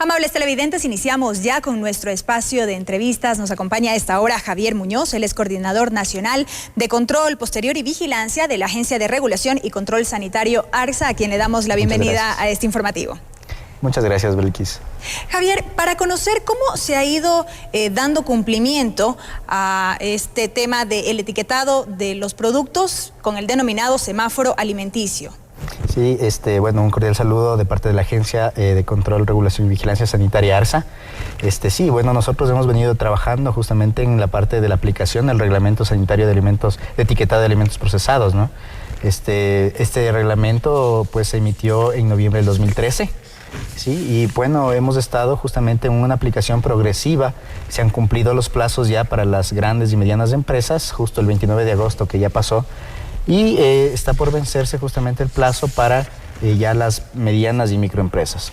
Amables televidentes, iniciamos ya con nuestro espacio de entrevistas. Nos acompaña a esta hora Javier Muñoz, él es coordinador nacional de control posterior y vigilancia de la Agencia de Regulación y Control Sanitario ARSA, a quien le damos la bienvenida a este informativo. Muchas gracias, Belkis. Javier, para conocer cómo se ha ido dando cumplimiento a este tema del etiquetado de los productos con el denominado semáforo alimenticio. Sí, bueno, un cordial saludo de parte de la Agencia de Control, Regulación y Vigilancia Sanitaria ARSA. Sí, bueno, nosotros hemos venido trabajando justamente en la parte de la aplicación del Reglamento Sanitario de Alimentos, de etiquetado de alimentos procesados, ¿no? Este reglamento pues se emitió en noviembre del 2013. Sí, y bueno, hemos estado justamente en una aplicación progresiva. Se han cumplido los plazos ya para las grandes y medianas empresas, justo el 29 de agosto que ya pasó. Y está por vencerse justamente el plazo para ya las medianas y microempresas,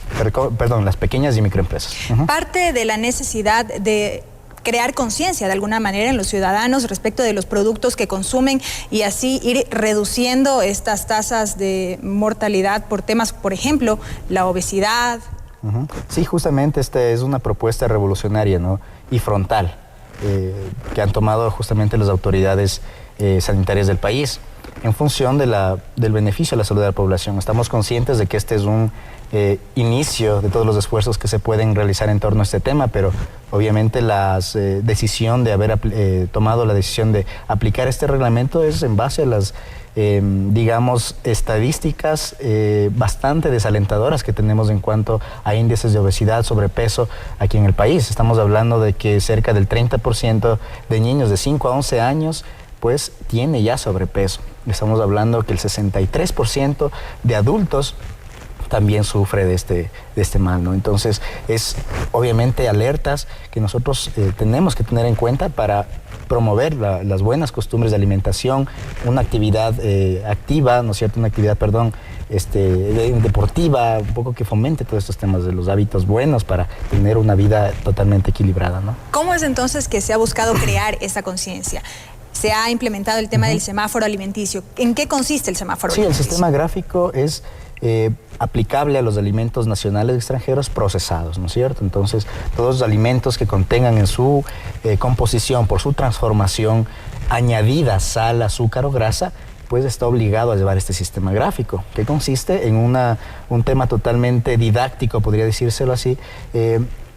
perdón, las pequeñas y microempresas. Parte de la necesidad de crear conciencia de alguna manera en los ciudadanos respecto de los productos que consumen y así ir reduciendo estas tasas de mortalidad por temas, por ejemplo, la obesidad. Sí, justamente esta es una propuesta revolucionaria, ¿no? Y frontal que han tomado justamente las autoridades sanitarias del país en función del beneficio a la salud de la población. Estamos conscientes de que este es un inicio de todos los esfuerzos que se pueden realizar en torno a este tema, pero obviamente la decisión de haber tomado la decisión de aplicar este reglamento es en base a las, digamos, estadísticas bastante desalentadoras que tenemos en cuanto a índices de obesidad, sobrepeso aquí en el país. Estamos hablando de que cerca del 30% de niños de 5 a 11 años pues tiene ya sobrepeso. Estamos hablando que el 63% de adultos también sufre de este mal, ¿no? Entonces, es obviamente alertas que nosotros tenemos que tener en cuenta para promover las buenas costumbres de alimentación, una actividad activa, ¿no es cierto? Una actividad, perdón, deportiva, un poco que fomente todos estos temas de los hábitos buenos para tener una vida totalmente equilibrada, ¿no? ¿Cómo es entonces que se ha buscado crear esa conciencia? Se ha implementado el tema del semáforo alimenticio. ¿En qué consiste el semáforo alimenticio? Sí, el sistema gráfico es aplicable a los alimentos nacionales y extranjeros procesados, ¿no es cierto? Entonces, todos los alimentos que contengan en su composición, por su transformación, añadida sal, azúcar o grasa, pues está obligado a llevar este sistema gráfico, que consiste en un tema totalmente didáctico, podría decírselo así,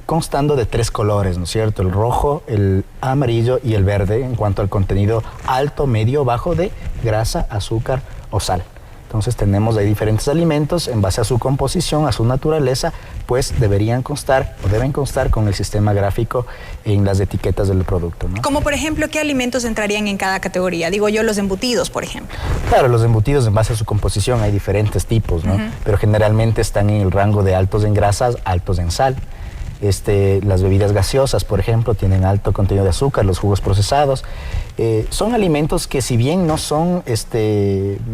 constando de 3 colores, ¿no es cierto? El rojo, el amarillo y el verde en cuanto al contenido alto, medio, bajo de grasa, azúcar o sal. Entonces tenemos ahí diferentes alimentos en base a su composición, a su naturaleza, pues deberían constar o deben constar con el sistema gráfico en las etiquetas del producto, ¿no? Como por ejemplo, ¿qué alimentos entrarían en cada categoría? Digo yo, los embutidos, por ejemplo. Claro, los embutidos en base a su composición hay diferentes tipos, ¿no? Pero generalmente están en el rango de altos en grasas, altos en sal. Las bebidas gaseosas, por ejemplo, tienen alto contenido de azúcar, los jugos procesados. Son alimentos que si bien no son,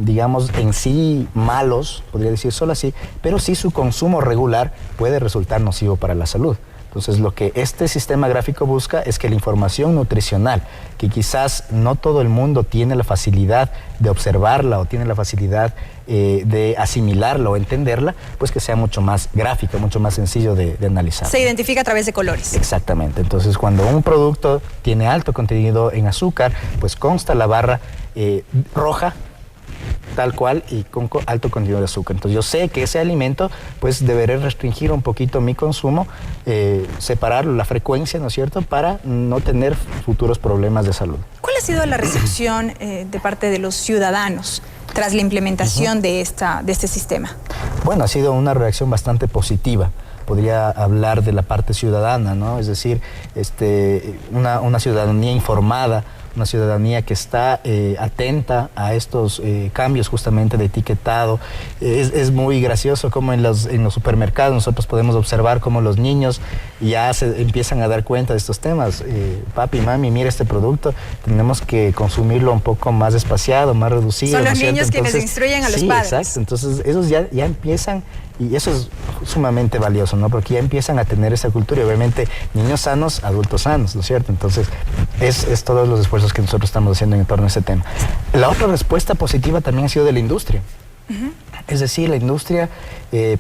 digamos, en sí malos, podría decir solo así, pero sí su consumo regular puede resultar nocivo para la salud. Entonces, lo que este sistema gráfico busca es que la información nutricional, que quizás no todo el mundo tiene la facilidad de observarla o tiene la facilidad de asimilarla o entenderla, pues que sea mucho más gráfica, mucho más sencillo de analizar. Se identifica a través de colores. Exactamente. Entonces, cuando un producto tiene alto contenido en azúcar, pues consta la barra roja, tal cual, y con alto contenido de azúcar. Entonces yo sé que ese alimento pues deberé restringir un poquito mi consumo, separar la frecuencia, ¿no es cierto?, para no tener futuros problemas de salud. ¿Cuál ha sido la recepción de parte de los ciudadanos tras la implementación de este sistema? Bueno, ha sido una reacción bastante positiva. Podría hablar de la parte ciudadana, ¿no? Es decir, una ciudadanía informada, una ciudadanía que está atenta a estos cambios justamente de etiquetado. Es muy gracioso como en los supermercados nosotros podemos observar cómo los niños ya se empiezan a dar cuenta de estos temas. Papi, mami, mira este producto, tenemos que consumirlo un poco más espaciado, más reducido. Son los niños quienes instruyen a los padres. Exacto, entonces esos ya empiezan. Y eso es sumamente valioso, ¿no? Porque ya empiezan a tener esa cultura y obviamente niños sanos, adultos sanos, ¿no es cierto? Entonces es todos los esfuerzos que nosotros estamos haciendo en torno a ese tema. La otra respuesta positiva también ha sido de la industria. Es decir, la industria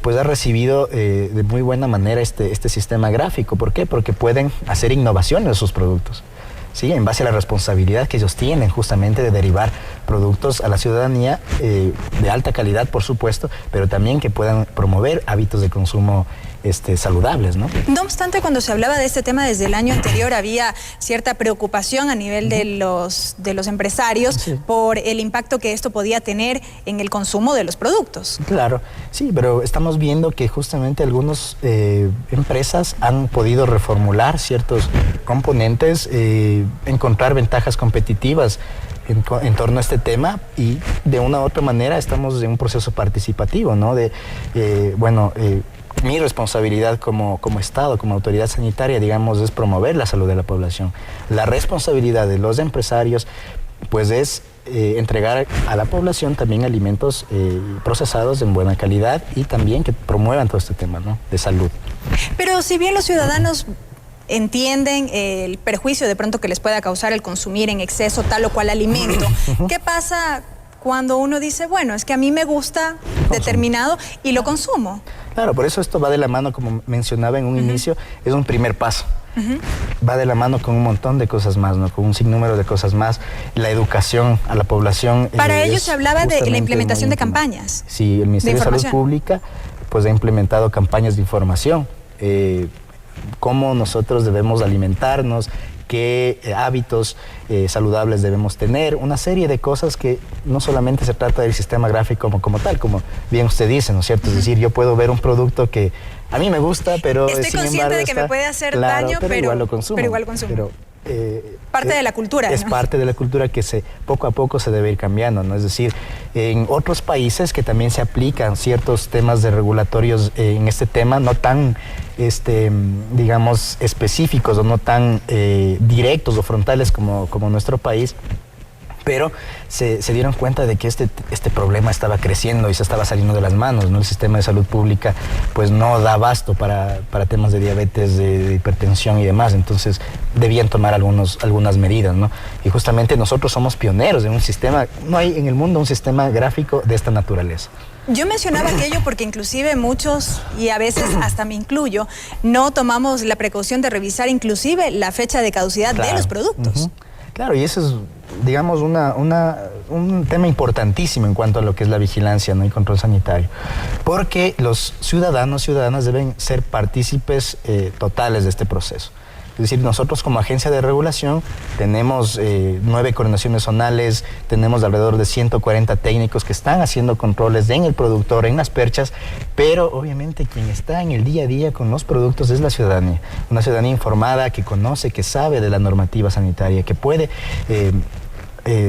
pues ha recibido de muy buena manera este sistema gráfico. ¿Por qué? Porque pueden hacer innovaciones de sus productos, ¿sí? En base a la responsabilidad que ellos tienen justamente de derivar productos a la ciudadanía de alta calidad, por supuesto, pero también que puedan promover hábitos de consumo saludables, ¿no? No obstante, cuando se hablaba de este tema desde el año anterior, había cierta preocupación a nivel de los empresarios por el impacto que esto podía tener en el consumo de los productos. Claro, sí, pero estamos viendo que justamente algunas empresas han podido reformular ciertos componentes, encontrar ventajas competitivas en torno a este tema, y de una u otra manera estamos en un proceso participativo, ¿no? Mi responsabilidad como Estado, como autoridad sanitaria, digamos, es promover la salud de la población. La responsabilidad de los empresarios, pues, es entregar a la población también alimentos procesados en buena calidad y también que promuevan todo este tema, ¿no?, de salud. Pero si bien los ciudadanos entienden el perjuicio de pronto que les pueda causar el consumir en exceso tal o cual alimento, ¿qué pasa cuando uno dice, bueno, es que a mí me gusta determinado y lo consumo? Claro, por eso esto va de la mano, como mencionaba en un inicio, es un primer paso. Va de la mano con un montón de cosas más, ¿no?, con un sinnúmero de cosas más. La educación a la población. Para ello se hablaba de la implementación de campañas. Sí, el Ministerio de Salud Pública pues ha implementado campañas de información. Cómo nosotros debemos alimentarnos, qué hábitos saludables debemos tener, una serie de cosas que no solamente se trata del sistema gráfico como tal, como bien usted dice, ¿no es cierto? Es decir, yo puedo ver un producto que a mí me gusta, pero estoy consciente de que me puede hacer daño, pero igual lo consumo. Parte de la cultura, es, ¿no?, parte de la cultura que poco a poco se debe ir cambiando, ¿no? Es decir, en otros países que también se aplican ciertos temas de regulatorios en este tema, no tan digamos, específicos o no tan directos o frontales como nuestro país, pero se dieron cuenta de que este problema estaba creciendo y se estaba saliendo de las manos, ¿no? El sistema de salud pública pues no da abasto para temas de diabetes, de hipertensión y demás, entonces debían tomar algunas medidas, ¿no? Y justamente nosotros somos pioneros en un sistema, no hay en el mundo un sistema gráfico de esta naturaleza. Yo mencionaba aquello porque inclusive muchos, y a veces hasta me incluyo, no tomamos la precaución de revisar inclusive la fecha de caducidad de los productos. Claro, y eso es, digamos, un tema importantísimo en cuanto a lo que es la vigilancia, ¿no?, y control sanitario, porque los ciudadanos, ciudadanas deben ser partícipes totales de este proceso. Es decir, nosotros como agencia de regulación tenemos 9 coordinaciones zonales, tenemos alrededor de 140 técnicos que están haciendo controles en el productor, en las perchas, pero obviamente quien está en el día a día con los productos es la ciudadanía. Una ciudadanía informada que conoce, que sabe de la normativa sanitaria, que puede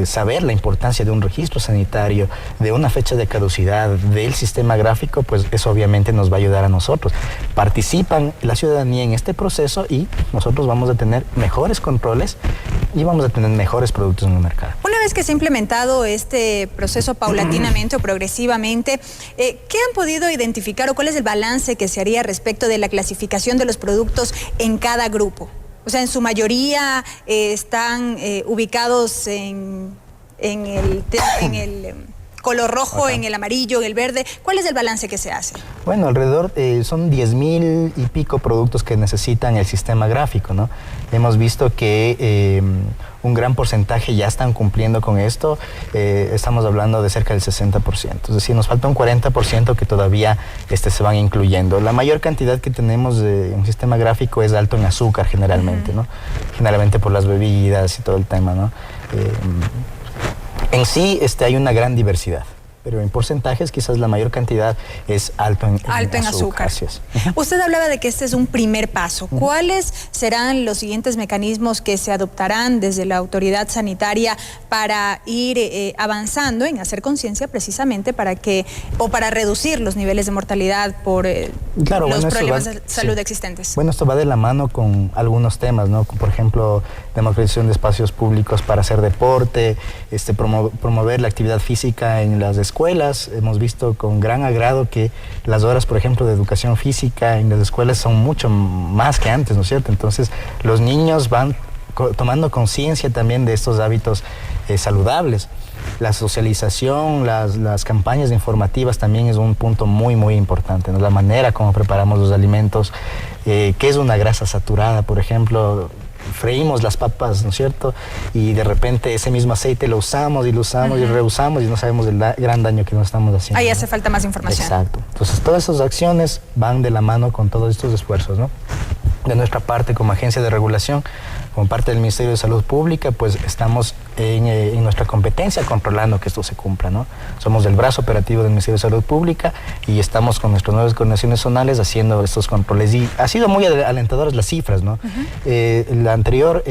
saber la importancia de un registro sanitario, de una fecha de caducidad, del sistema gráfico, pues eso obviamente nos va a ayudar a nosotros. Participan la ciudadanía en este proceso y nosotros vamos a tener mejores controles y vamos a tener mejores productos en el mercado. Una vez que se ha implementado este proceso paulatinamente o progresivamente, ¿qué han podido identificar o cuál es el balance que se haría respecto de la clasificación de los productos en cada grupo? O sea, en su mayoría están ubicados en el color rojo, en el amarillo, en el verde. ¿Cuál es el balance que se hace? Bueno, alrededor son 10.000 y pico productos que necesitan el sistema gráfico, ¿no? Hemos visto que un gran porcentaje ya están cumpliendo con esto. Estamos hablando de cerca del 60%. Es decir, nos falta un 40% que todavía se van incluyendo. La mayor cantidad que tenemos de un sistema gráfico es alto en azúcar generalmente, ¿no? Generalmente por las bebidas y todo el tema, ¿no? En sí hay una gran diversidad, pero en porcentajes quizás la mayor cantidad es alto en azúcar. Así es. Usted hablaba de que este es un primer paso. ¿Cuáles serán los siguientes mecanismos que se adoptarán desde la autoridad sanitaria para ir avanzando en hacer conciencia precisamente para reducir los niveles de mortalidad por los problemas de salud existentes? Bueno, esto va de la mano con algunos temas, ¿no? Por ejemplo, democratización de espacios públicos para hacer deporte, promover la actividad física en las escuelas. Hemos visto con gran agrado que las horas, por ejemplo, de educación física en las escuelas son mucho más que antes, ¿no es cierto? Entonces, los niños van tomando conciencia también de estos hábitos saludables. la socialización, las campañas informativas también es un punto muy, muy importante, ¿no? La manera como preparamos los alimentos, qué es una grasa saturada, por ejemplo. Freímos las papas, ¿no es cierto? Y de repente ese mismo aceite lo usamos y reusamos y no sabemos el gran daño que nos estamos haciendo. Ahí hace falta más información. Exacto. Entonces todas esas acciones van de la mano con todos estos esfuerzos, ¿no? De nuestra parte, como agencia de regulación, como parte del Ministerio de Salud Pública, pues estamos en nuestra competencia controlando que esto se cumpla, ¿no? Somos el brazo operativo del Ministerio de Salud Pública y estamos con nuestras nuevas coordinaciones zonales haciendo estos controles. Y ha sido muy alentadoras las cifras, ¿no? El anterior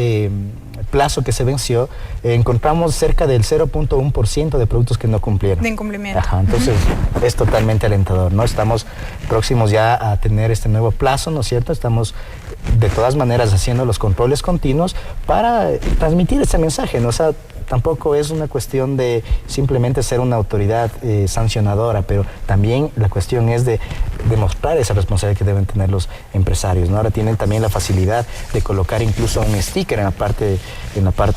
plazo que se venció, encontramos cerca del 0.1% de productos que no cumplieron. De incumplimiento. Ajá, entonces es totalmente alentador, ¿no? Estamos próximos ya a tener este nuevo plazo, ¿no es cierto? Estamos de todas maneras haciendo los controles continuos para transmitir ese mensaje, ¿no? O sea, tampoco es una cuestión de simplemente ser una autoridad sancionadora, pero también la cuestión es de demostrar esa responsabilidad que deben tener los empresarios, ¿no? Ahora tienen también la facilidad de colocar incluso un sticker en la parte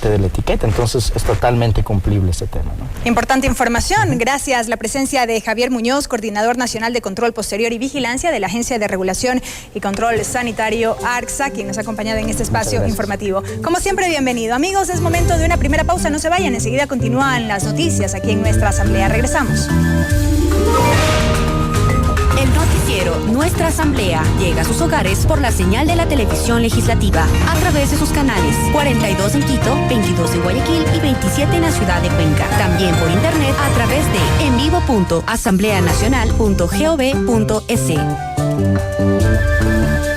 de la etiqueta, entonces es totalmente cumplible ese tema, ¿no? Importante información, gracias la presencia de Javier Muñoz, Coordinador Nacional de Control Posterior y Vigilancia de la Agencia de Regulación y Control Sanitario ARCSA, quien nos ha acompañado en este espacio informativo. Como siempre, bienvenido. Amigos, es momento de una primera pausa, no se vayan, enseguida continúan las noticias aquí en nuestra asamblea. Regresamos. El noticiero Nuestra Asamblea llega a sus hogares por la señal de la televisión legislativa a través de sus canales 42 en Quito, 22 en Guayaquil y 27 en la ciudad de Cuenca. También por internet a través de envivo.asambleanacional.gov.es.